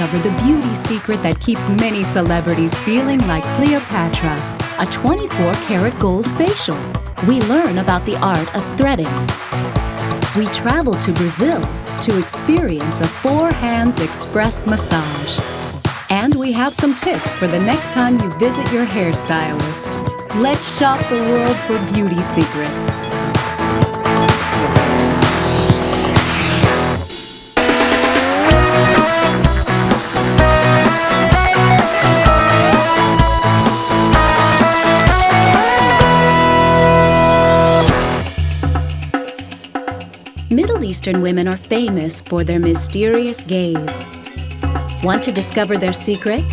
discover the beauty secret that keeps many celebrities feeling like Cleopatra, a 24-karat gold facial. We learn about the art of threading. We travel to Brazil to experience a four-hands express massage. And we have some tips for the next time you visit your hairstylist. Let's shop the world for beauty secrets. Middle Eastern women are famous for their mysterious gaze. Want to discover their secret?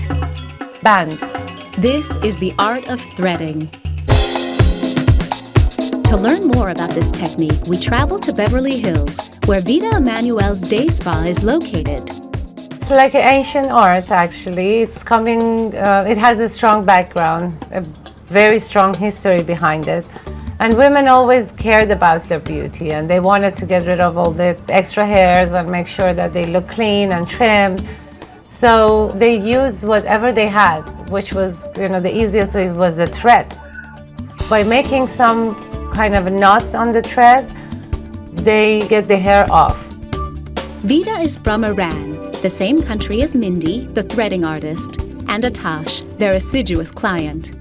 Band. This is the art of threading. To learn more about this technique, we travel to Beverly Hills, where Vida Emanuel's day spa is located. It's like an ancient art, actually. It has a strong background, a very strong history behind it. And women always cared about their beauty, and they wanted to get rid of all the extra hairs and make sure that they look clean and trimmed. So they used whatever they had, which was, the easiest way was the thread. By making some kind of knots on the thread, they get the hair off. Vida is from Iran, the same country as Mindy, the threading artist, and Atash, their assiduous client.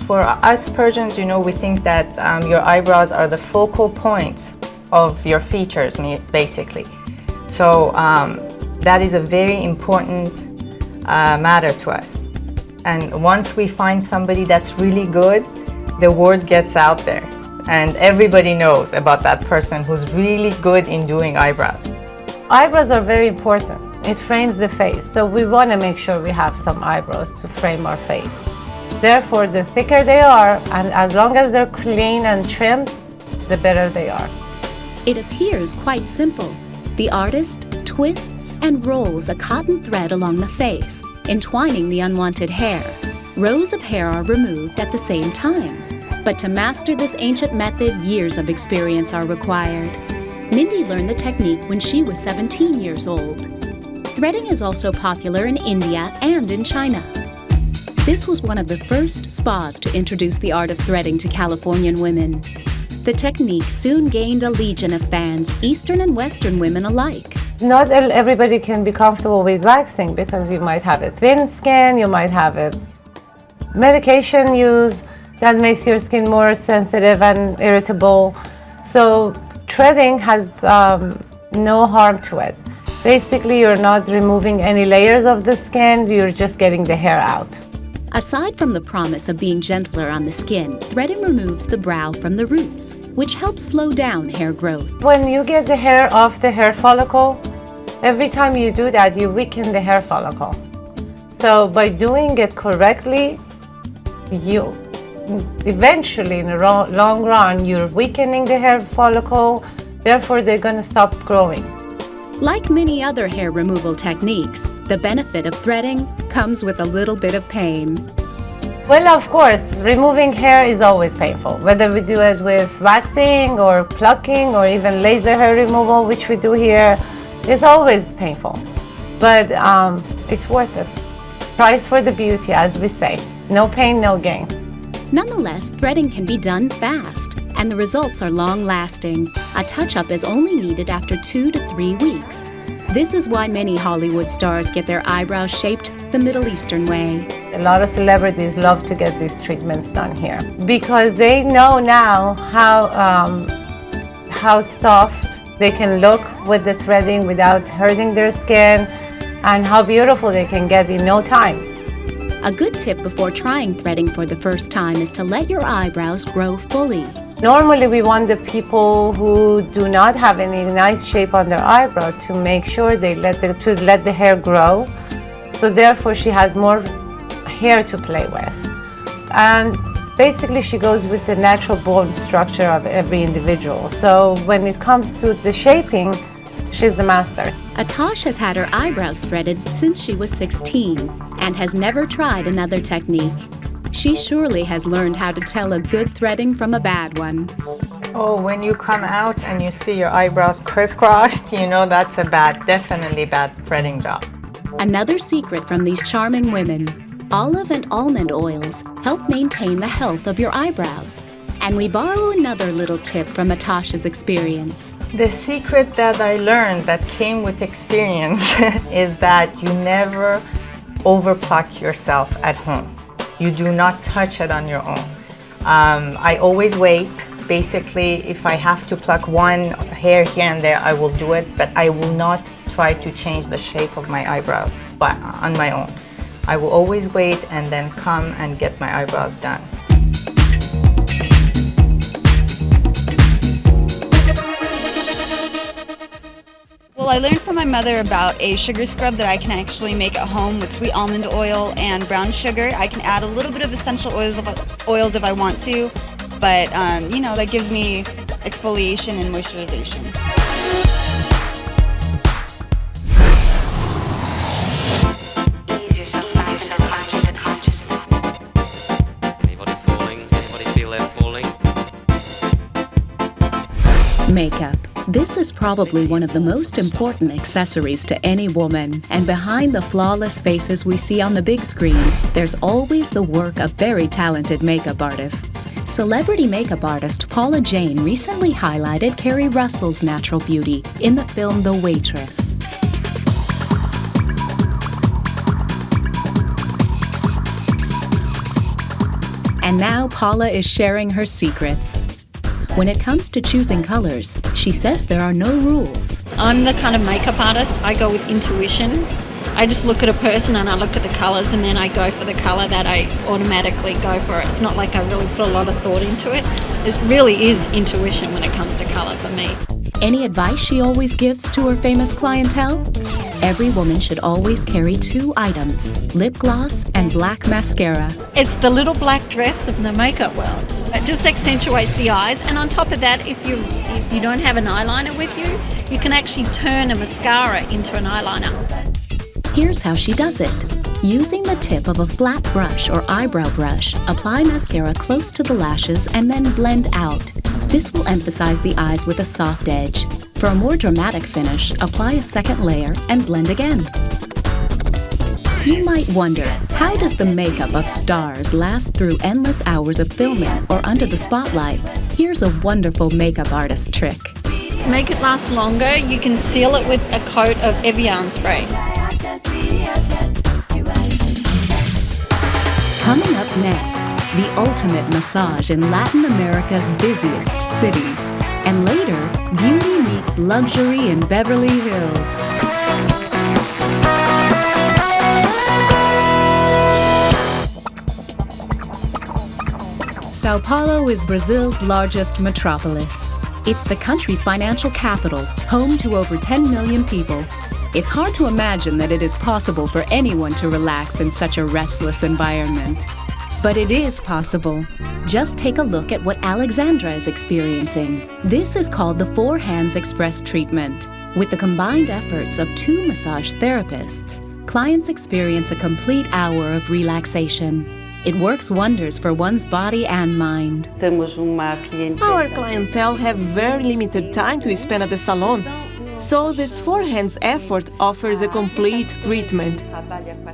For us Persians, we think that your eyebrows are the focal point of your features, basically. So that is a very important matter to us. And once we find somebody that's really good, the word gets out there. And everybody knows about that person who's really good in doing eyebrows. Eyebrows are very important. It frames the face. So we want to make sure we have some eyebrows to frame our face. Therefore, the thicker they are, and as long as they're clean and trimmed, the better they are. It appears quite simple. The artist twists and rolls a cotton thread along the face, entwining the unwanted hair. Rows of hair are removed at the same time. But to master this ancient method, years of experience are required. Mindy learned the technique when she was 17 years old. Threading is also popular in India and in China. This was one of the first spas to introduce the art of threading to Californian women. The technique soon gained a legion of fans, Eastern and Western women alike. Not everybody can be comfortable with waxing because you might have a thin skin, you might have a medication use that makes your skin more sensitive and irritable. So threading has no harm to it. Basically, you're not removing any layers of the skin, you're just getting the hair out. Aside from the promise of being gentler on the skin, threading removes the brow from the roots, which helps slow down hair growth. When you get the hair off the hair follicle, every time you do that, you weaken the hair follicle. So by doing it correctly, you eventually, in the long run, you're weakening the hair follicle, therefore they're going to stop growing. Like many other hair removal techniques, the benefit of threading comes with a little bit of pain. Well, of course, removing hair is always painful, whether we do it with waxing or plucking or even laser hair removal, which we do here. It's always painful, but it's worth it. Price for the beauty, as we say. No pain, no gain. Nonetheless, threading can be done fast, and the results are long-lasting. A touch-up is only needed after 2 to 3 weeks. This is why many Hollywood stars get their eyebrows shaped the Middle Eastern way. A lot of celebrities love to get these treatments done here because they know now how soft they can look with the threading without hurting their skin and how beautiful they can get in no time. A good tip before trying threading for the first time is to let your eyebrows grow fully. Normally we want the people who do not have any nice shape on their eyebrow to make sure they let the hair grow. So therefore she has more hair to play with. And basically she goes with the natural bone structure of every individual. So when it comes to the shaping, she's the master. Atash has had her eyebrows threaded since she was 16 and has never tried another technique. She surely has learned how to tell a good threading from a bad one. Oh, when you come out and you see your eyebrows crisscrossed, you know that's a definitely bad threading job. Another secret from these charming women: olive and almond oils help maintain the health of your eyebrows. And we borrow another little tip from Natasha's experience. The secret that I learned that came with experience is that you never overpluck yourself at home. You do not touch it on your own. I always wait. Basically, if I have to pluck one hair here and there, I will do it, but I will not try to change the shape of my eyebrows on my own. I will always wait and then come and get my eyebrows done. Well, I learned from my mother about a sugar scrub that I can actually make at home with sweet almond oil and brown sugar. I can add a little bit of essential oils if I want to, but you know, that gives me exfoliation and moisturization. Anybody falling? Anybody feel they're falling? Makeup. This is probably one of the most important accessories to any woman. And behind the flawless faces we see on the big screen, there's always the work of very talented makeup artists. Celebrity makeup artist Paula Jane recently highlighted Kerry Russell's natural beauty in the film The Waitress. And now Paula is sharing her secrets. When it comes to choosing colors, she says there are no rules. I'm the kind of makeup artist, I go with intuition. I just look at a person and I look at the colours and then I go for the colour that I automatically go for. It's not like I really put a lot of thought into it. It really is intuition when it comes to colour for me. Any advice she always gives to her famous clientele? Every woman should always carry 2 items, lip gloss and black mascara. It's the little black dress of the makeup world. It just accentuates the eyes, and on top of that, if you don't have an eyeliner with you, you can actually turn a mascara into an eyeliner. Here's how she does it. Using the tip of a flat brush or eyebrow brush, apply mascara close to the lashes and then blend out. This will emphasize the eyes with a soft edge. For a more dramatic finish, apply a second layer and blend again. You might wonder, how does the makeup of stars last through endless hours of filming or under the spotlight? Here's a wonderful makeup artist trick. Make it last longer, you can seal it with a coat of Evian spray. Coming up next, the ultimate massage in Latin America's busiest city. And later, beauty meets luxury in Beverly Hills. Sao Paulo is Brazil's largest metropolis. It's the country's financial capital, home to over 10 million people. It's hard to imagine that it is possible for anyone to relax in such a restless environment. But it is possible. Just take a look at what Alexandra is experiencing. This is called the 4 Hands Express treatment. With the combined efforts of 2 massage therapists, clients experience a complete hour of relaxation. It works wonders for one's body and mind. Our clientele have very limited time to spend at the salon, so this 4 Hands effort offers a complete treatment.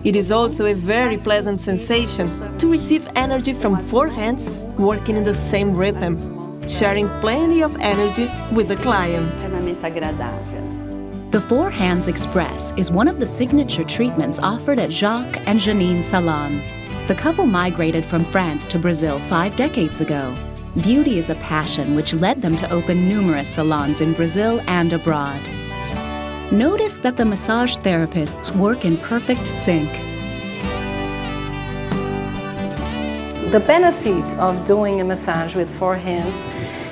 It is also a very pleasant sensation to receive energy from 4 hands working in the same rhythm, sharing plenty of energy with the client. The 4 Hands Express is one of the signature treatments offered at Jacques and Janine Salon. The couple migrated from France to Brazil 5 decades ago. Beauty is a passion which led them to open numerous salons in Brazil and abroad. Notice that the massage therapists work in perfect sync. The benefit of doing a massage with 4 hands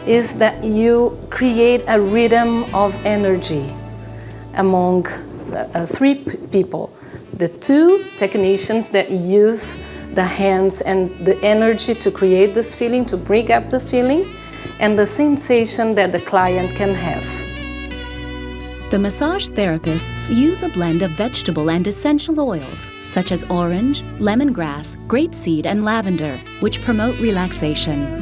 is that you create a rhythm of energy among 3 people. The 2 technicians that use the hands and the energy to create this feeling, to bring up the feeling, and the sensation that the client can have. The massage therapists use a blend of vegetable and essential oils, such as orange, lemongrass, grapeseed, and lavender, which promote relaxation.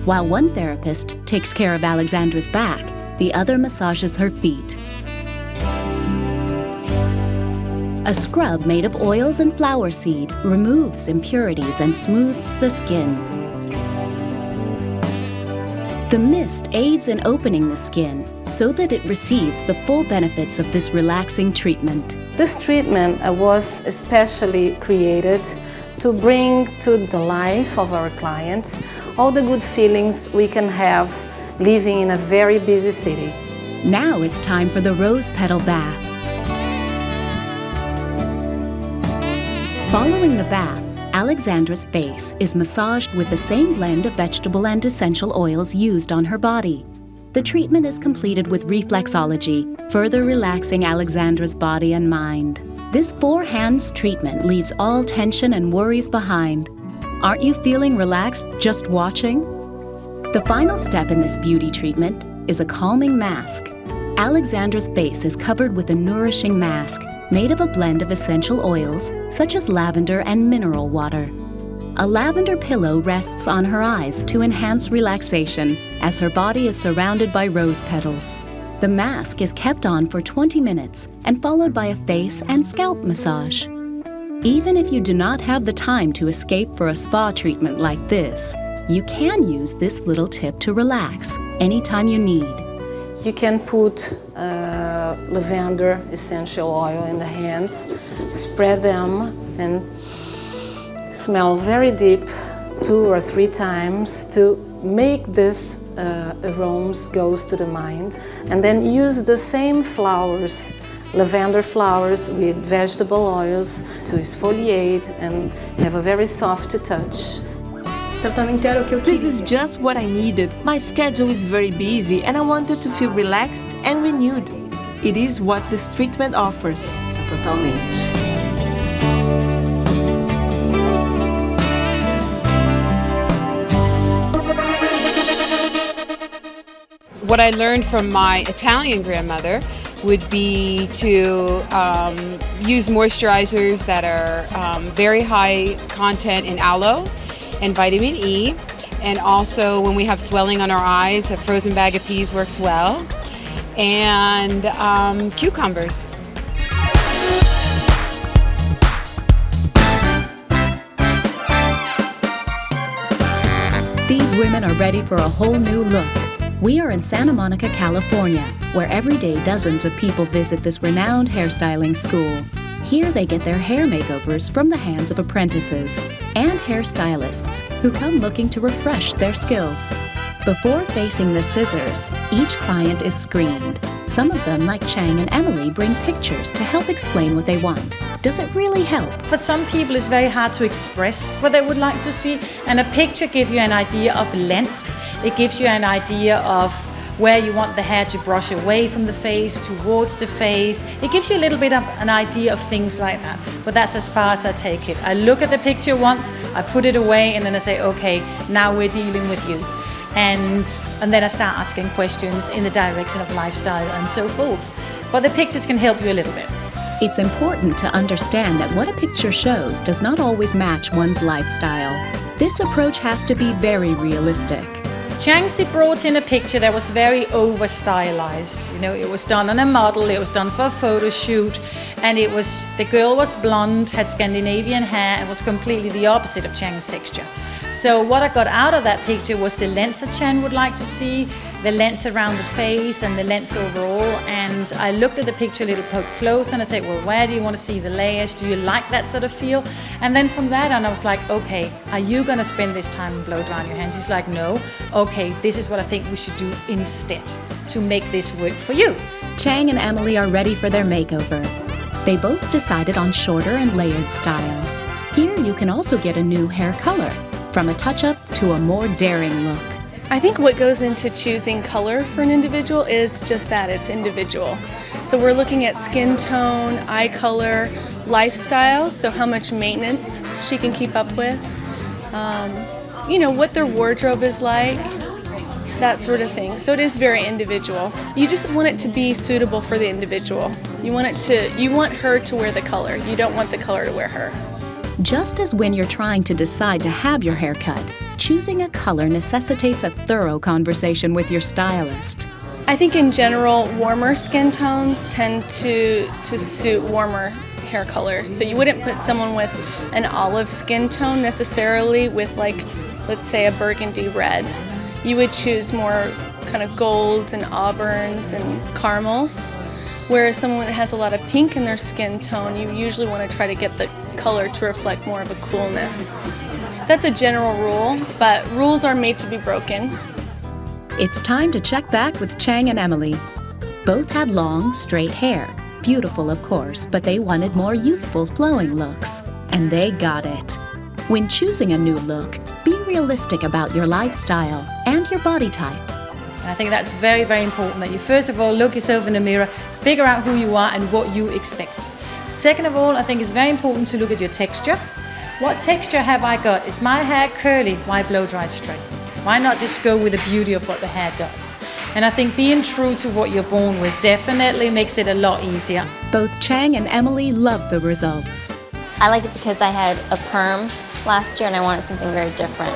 While one therapist takes care of Alexandra's back, the other massages her feet. A scrub made of oils and flower seed removes impurities and smooths the skin. The mist aids in opening the skin so that it receives the full benefits of this relaxing treatment. This treatment was especially created to bring to the life of our clients all the good feelings we can have living in a very busy city. Now it's time for the rose petal bath. Following the bath, Alexandra's face is massaged with the same blend of vegetable and essential oils used on her body. The treatment is completed with reflexology, further relaxing Alexandra's body and mind. This 4 hands treatment leaves all tension and worries behind. Aren't you feeling relaxed just watching? The final step in this beauty treatment is a calming mask. Alexandra's face is covered with a nourishing mask made of a blend of essential oils such as lavender and mineral water. A lavender pillow rests on her eyes to enhance relaxation as her body is surrounded by rose petals. The mask is kept on for 20 minutes and followed by a face and scalp massage. Even if you do not have the time to escape for a spa treatment like this, you can use this little tip to relax anytime you need. You can put lavender essential oil in the hands, spread them, and smell very deep 2 or 3 times to make this aromas goes to the mind. And then use the same flowers, lavender flowers with vegetable oils to exfoliate and have a very soft touch. This is just what I needed. My schedule is very busy and I wanted to feel relaxed and renewed. It is what this treatment offers. Totalmente. What I learned from my Italian grandmother would be to use moisturizers that are very high content in aloe and vitamin E, and also when we have swelling on our eyes, a frozen bag of peas works well, and cucumbers. These women are ready for a whole new look. We are in Santa Monica, California, where every day dozens of people visit this renowned hairstyling school. Here they get their hair makeovers from the hands of apprentices and hairstylists who come looking to refresh their skills. Before facing the scissors, each client is screened. Some of them, like Chang and Emily, bring pictures to help explain what they want. Does it really help? For some people, it's very hard to express what they would like to see, and a picture gives you an idea of length. It gives you an idea of where you want the hair to brush away from the face, towards the face. It gives you a little bit of an idea of things like that. But that's as far as I take it. I look at the picture once, I put it away, and then I say, okay, now we're dealing with you. And then I start asking questions in the direction of lifestyle and so forth. But the pictures can help you a little bit. It's important to understand that what a picture shows does not always match one's lifestyle. This approach has to be very realistic. Changxi brought in a picture that was very over stylized. You know, it was done on a model, it was done for a photo shoot, and the girl was blonde, had Scandinavian hair, and was completely the opposite of Chang's texture. So what I got out of that picture was the length that Chang would like to see, the length around the face and the length overall. And I looked at the picture a little close and I said, well, where do you want to see the layers? Do you like that sort of feel? And then from that on, I was like, okay, are you going to spend this time and blow drying your hands? He's like, no. Okay, this is what I think we should do instead to make this work for you. Chang and Emily are ready for their makeover. They both decided on shorter and layered styles. Here you can also get a new hair color, from a touch-up to a more daring look. I think what goes into choosing color for an individual is just that, it's individual. So we're looking at skin tone, eye color, lifestyle, so how much maintenance she can keep up with, you know, what their wardrobe is like, that sort of thing. So it is very individual. You just want it to be suitable for the individual. You want her to wear the color. You don't want the color to wear her. Just as when you're trying to decide to have your hair cut, choosing a color necessitates a thorough conversation with your stylist. I think in general, warmer skin tones tend to suit warmer hair colors. So you wouldn't put someone with an olive skin tone necessarily with like, let's say a burgundy red. You would choose more kind of golds and auburns and caramels. Whereas someone that has a lot of pink in their skin tone, you usually want to try to get the color to reflect more of a coolness. That's a general rule, but rules are made to be broken. It's time to check back with Chang and Emily. Both had long, straight hair. Beautiful, of course, but they wanted more youthful, flowing looks. And they got it. When choosing a new look, be realistic about your lifestyle and your body type. And I think that's very, very important that you first of all look yourself in the mirror, figure out who you are and what you expect. Second of all, I think it's very important to look at your texture. What texture have I got? Is my hair curly? Why blow dry straight? Why not just go with the beauty of what the hair does? And I think being true to what you're born with definitely makes it a lot easier. Both Chang and Emily loved the results. I like it because I had a perm last year and I wanted something very different.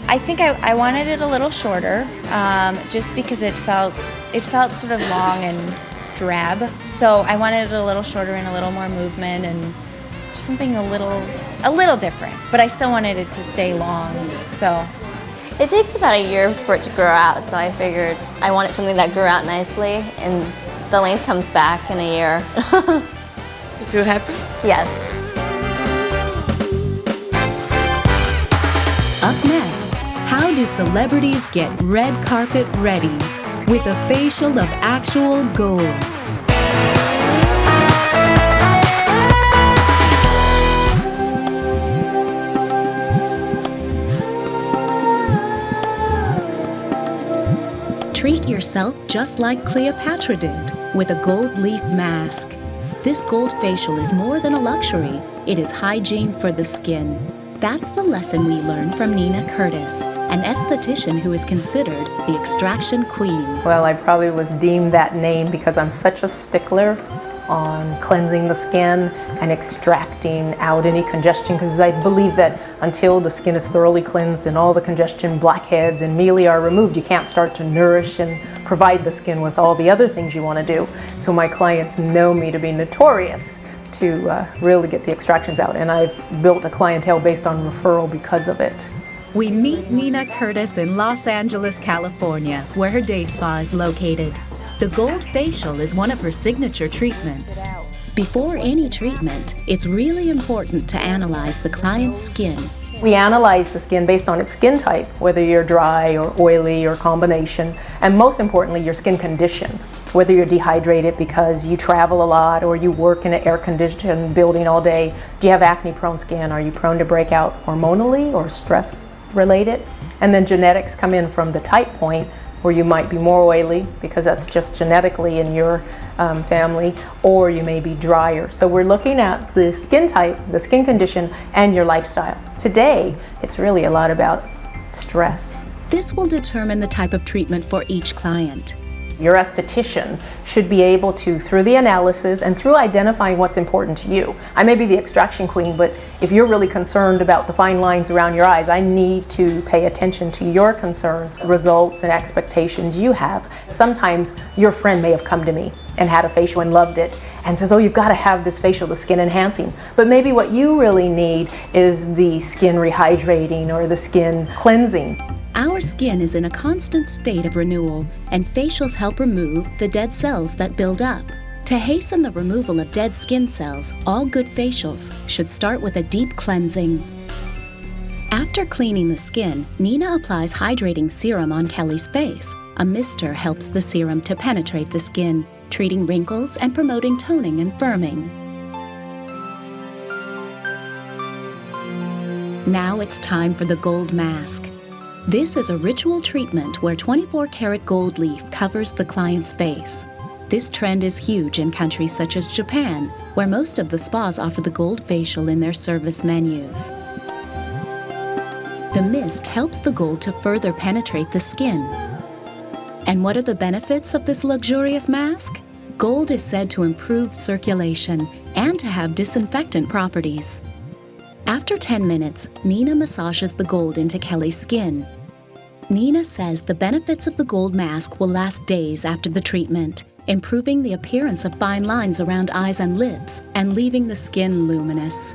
I think I wanted it a little shorter, just because it felt sort of long and drab. So I wanted it a little shorter and a little more movement and just something a little different. But I still wanted it to stay long. So it takes about a year for it to grow out, so I figured I wanted something that grew out nicely, and the length comes back in a year. You feel happy? Yes. Up next, how do celebrities get red carpet ready with a facial of actual gold? Treat yourself just like Cleopatra did with a gold leaf mask. This gold facial is more than a luxury. It is hygiene for the skin. That's the lesson we learned from Nina Curtis, an esthetician who is considered the extraction queen. Well, I probably was deemed that name because I'm such a stickler on cleansing the skin and extracting out any congestion, because I believe that until the skin is thoroughly cleansed and all the congestion, blackheads and mealy are removed, you can't start to nourish and provide the skin with all the other things you want to do. So my clients know me to be notorious to really get the extractions out, and I've built a clientele based on referral because of it. We meet Nina Curtis in Los Angeles, California, where her day spa is located. The gold facial is one of her signature treatments. Before any treatment, it's really important to analyze the client's skin. We analyze the skin based on its skin type, whether you're dry or oily or combination, and most importantly, your skin condition. Whether you're dehydrated because you travel a lot or you work in an air-conditioned building all day. Do you have acne-prone skin? Are you prone to break out hormonally or stress-related? And then genetics come in from the type point, where you might be more oily because that's just genetically in your family, or you may be drier. So we're looking at the skin type, the skin condition, and your lifestyle. Today, it's really a lot about stress. This will determine the type of treatment for each client. Your esthetician should be able to, through the analysis and through identifying what's important to you. I may be the extraction queen, but if you're really concerned about the fine lines around your eyes, I need to pay attention to your concerns, results, and expectations you have. Sometimes your friend may have come to me and had a facial and loved it and says, oh, you've got to have this facial, the skin enhancing. But maybe what you really need is the skin rehydrating or the skin cleansing. Our skin is in a constant state of renewal, and facials help remove the dead cells that build up. To hasten the removal of dead skin cells, all good facials should start with a deep cleansing. After cleaning the skin, Nina applies hydrating serum on Kelly's face. A mister helps the serum to penetrate the skin, treating wrinkles and promoting toning and firming. Now it's time for the gold mask. This is a ritual treatment where 24-karat gold leaf covers the client's face. This trend is huge in countries such as Japan, where most of the spas offer the gold facial in their service menus. The mist helps the gold to further penetrate the skin. And what are the benefits of this luxurious mask? Gold is said to improve circulation and to have disinfectant properties. After 10 minutes, Nina massages the gold into Kelly's skin. Nina says the benefits of the gold mask will last days after the treatment, improving the appearance of fine lines around eyes and lips and leaving the skin luminous.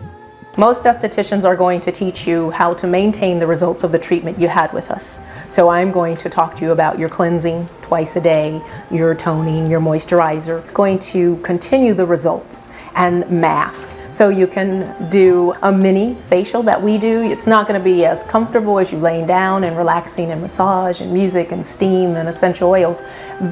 Most estheticians are going to teach you how to maintain the results of the treatment you had with us. So I'm going to talk to you about your cleansing twice a day, your toning, your moisturizer. It's going to continue the results and mask. So you can do a mini facial that we do. It's not going to be as comfortable as you laying down and relaxing and massage and music and steam and essential oils,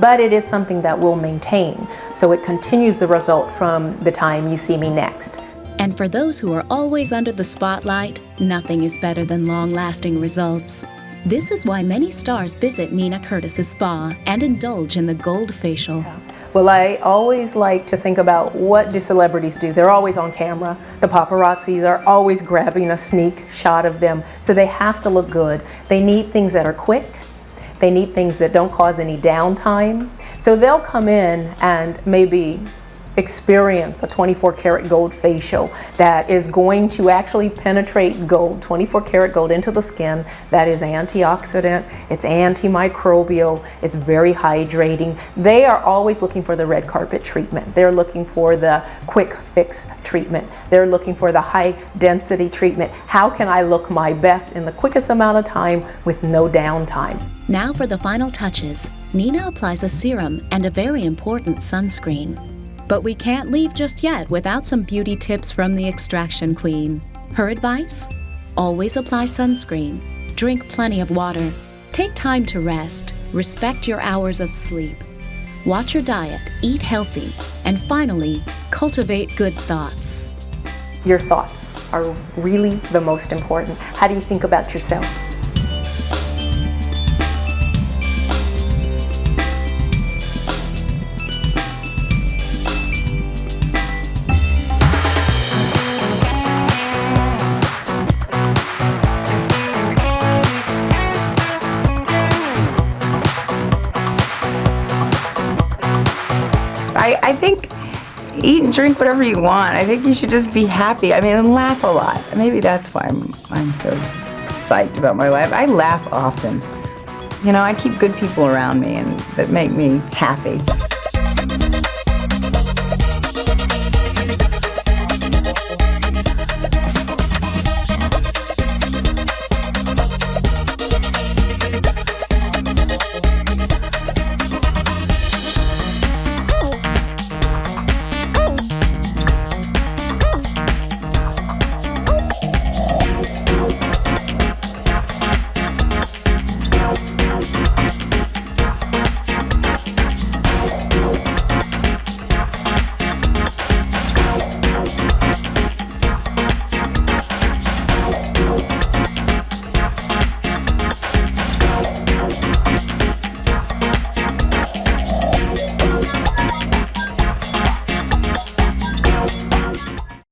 but it is something that will maintain. So it continues the result from the time you see me next. And for those who are always under the spotlight, nothing is better than long-lasting results. This is why many stars visit Nina Curtis's spa and indulge in the gold facial. Well, I always like to think about what do celebrities do. They're always on camera. The paparazzis are always grabbing a sneak shot of them, so they have to look good. They need things that are quick. They need things that don't cause any downtime. So they'll come in and maybe experience a 24 karat gold facial that is going to actually penetrate gold, 24 karat gold into the skin. That is antioxidant, it's antimicrobial, it's very hydrating. They are always looking for the red carpet treatment. They're looking for the quick fix treatment. They're looking for the high density treatment. How can I look my best in the quickest amount of time with no downtime? Now for the final touches. Nina applies a serum and a very important sunscreen. But we can't leave just yet without some beauty tips from the Extraction Queen. Her advice? Always apply sunscreen, drink plenty of water, take time to rest, respect your hours of sleep, watch your diet, eat healthy, and finally, cultivate good thoughts. Your thoughts are really the most important. How do you think about yourself? I think eat and drink whatever you want. I think you should just be happy. I mean, and laugh a lot. Maybe that's why I'm so psyched about my life. I laugh often. You know, I keep good people around me and that make me happy.